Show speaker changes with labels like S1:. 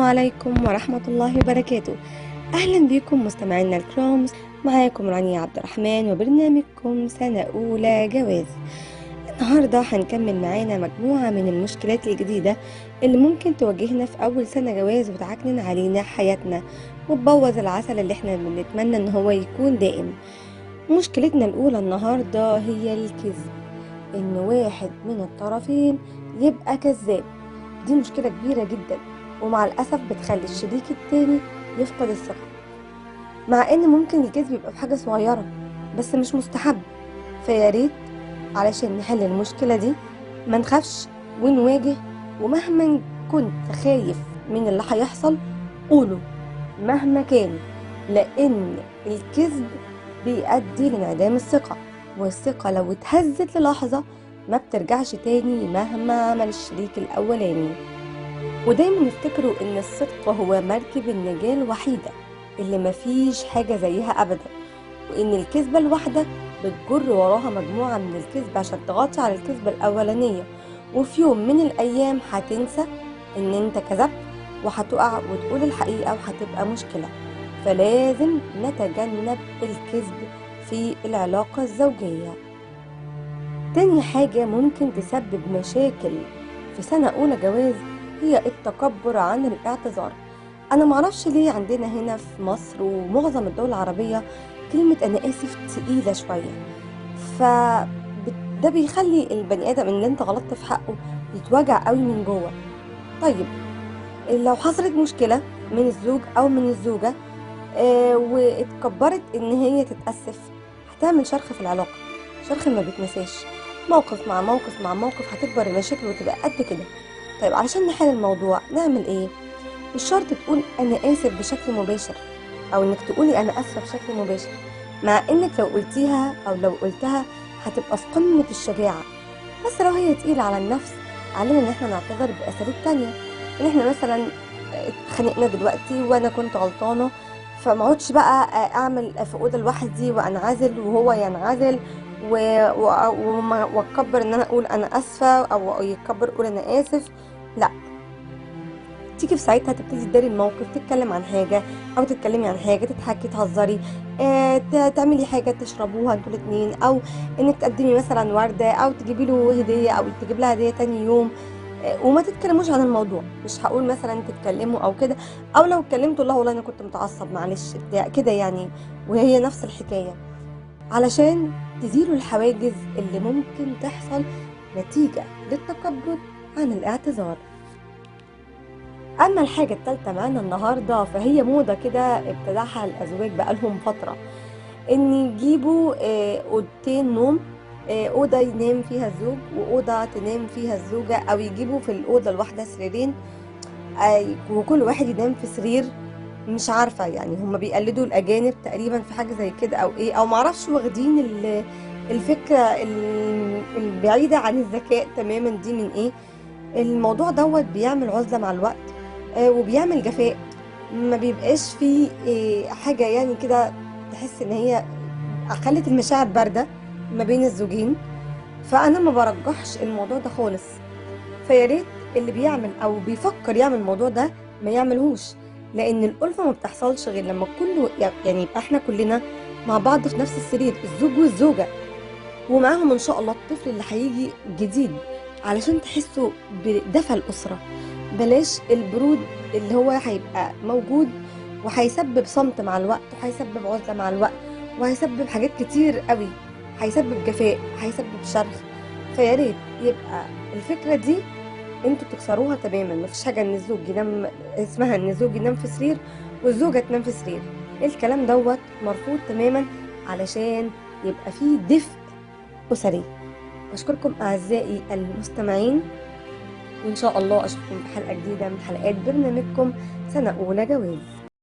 S1: عليكم ورحمة الله وبركاته. أهلا بكم مستمعينا الكرام، معاكم رانيا عبد الرحمن وبرنامجكم سنة أولى جواز. النهاردة هنكمل معانا مجموعة من المشكلات الجديدة اللي ممكن تواجهنا في أول سنة جواز وتعكنن علينا حياتنا وتبوظ العسل اللي احنا بنتمنى ان هو يكون دائم. مشكلتنا الأولى النهاردة هي الكذب، إن واحد من الطرفين يبقى كذاب. دي مشكلة كبيرة جدا، ومع الأسف بتخلي الشريك التاني يفقد الثقة، مع إن ممكن الكذب يبقى بحاجة صغيرة بس مش مستحب. فياريت علشان نحل المشكلة دي ما نخافش ونواجه، ومهما كنت خايف من اللي هيحصل قوله مهما كان، لأن الكذب بيؤدي لانعدام الثقة، والثقة لو اتهزت للحظة ما بترجعش تاني مهما عمل الشريك الأولاني. ودايما افتكروا ان الصدق هو مركب النجاة الوحيدة اللي مفيش حاجة زيها أبدا، وان الكذبة الواحدة بتجر وراها مجموعة من الكذب عشان تغطي على الكذبة الأولانية، وفي يوم من الأيام هتنسى ان انت كذبت وهتقع وتقول الحقيقة وهتبقى مشكلة. فلازم نتجنب الكذب في العلاقة الزوجية. تاني حاجة ممكن تسبب مشاكل في سنة أولى جواز هي التكبر عن الاعتذار. أنا معرفش ليه عندنا هنا في مصر ومعظم الدول العربية كلمة أنا آسف تقيلة شوية، ده بيخلي البني آدم اللي انت غلطت في حقه يتوجع قوي من جوه. طيب لو حصلت مشكلة من الزوج أو من الزوجة واتكبرت ان هي تتأسف، هتعمل شرخ في العلاقة، شرخ ما بيتنساش، موقف مع موقف مع موقف هتكبر المشاكل وتبقى قد كده. طيب علشان نحل الموضوع نعمل ايه؟ مش شرط تقول انا اسف بشكل مباشر، او انك تقولي انا اسفة بشكل مباشر، مع انك لو قلتيها او لو قلتها هتبقى في قمة الشجاعة. بس لو هي تقيلة على النفس، علينا ان احنا نعتذر باساليب تانية. ان احنا مثلا اتخانقنا دلوقتي وانا كنت غلطانة، فما اقعدش بقى اعمل في اوضه لوحدي وانعزل وهو ينعزل واتكبر ان انا اقول انا اسفه، او يتكبر اقول انا اسف. لا، تيجي في ساعتها تبتدي تداري الموقف، تتكلم عن حاجه او تتكلمي عن حاجه، تضحكي تهزري، تعملي حاجه تشربوها انتوا الاتنين، او انك تقدمي مثلا ورده او تجيبي له هديه او تجيب لها هديه تاني يوم. وما تتكلموش عن الموضوع، مش هقول مثلا تتكلموا او كده، او لو اتكلمتوا الله والله انا كنت متعصب معلش بتاع كده يعني، وهي نفس الحكايه، علشان تزيلوا الحواجز اللي ممكن تحصل نتيجه للتكبر عن الاعتذار. اما الحاجه الثالثه معانا النهارده فهي موضه كده ابتدعها الازواج بقالهم فتره، ان يجيبوا اوضتين نوم، اوضه ينام فيها الزوج واوضه تنام فيها الزوجه، او يجيبوا في الاوضه الواحده سريرين وكل واحد ينام في سرير. مش عارفه يعني هم بيقلدوا الاجانب تقريبا في حاجه زي كده او ايه، او معرفش واخدين الفكره البعيده عن الذكاء تماما دي من ايه. الموضوع دوت بيعمل عزله مع الوقت وبيعمل جفاء، ما بيبقاش فيه حاجه يعني كده تحس ان هي خلت المشاعر بارده ما بين الزوجين. فانا ما برجحش الموضوع ده خالص، فياريت اللي بيعمل او بيفكر يعمل الموضوع ده ما يعملهوش، لان الألفة ما بتحصلش غير لما كله يعني يبقى احنا كلنا مع بعض في نفس السرير، الزوج والزوجة، ومعاهم ان شاء الله الطفل اللي هيجي جديد، علشان تحسوا بدفى الأسرة. بلاش البرود اللي هو هيبقى موجود وهيسبب صمت مع الوقت، وهيسبب عزلة مع الوقت، وهيسبب حاجات كتير قوي، هيسبب جفاء، هيسبب شرخ. فياريت يبقى الفكرة دي انتوا تكسروها تماما. مفيش حاجة ان الزوج ينام، اسمها ان الزوج ينام في سرير والزوجة تنام في سرير، الكلام دوت مرفوض تماما، علشان يبقى فيه دفء أسري. بشكركم أعزائي المستمعين، وإن شاء الله أشوفكم في حلقة جديدة من حلقات برنامجكم سنة أولى جواز.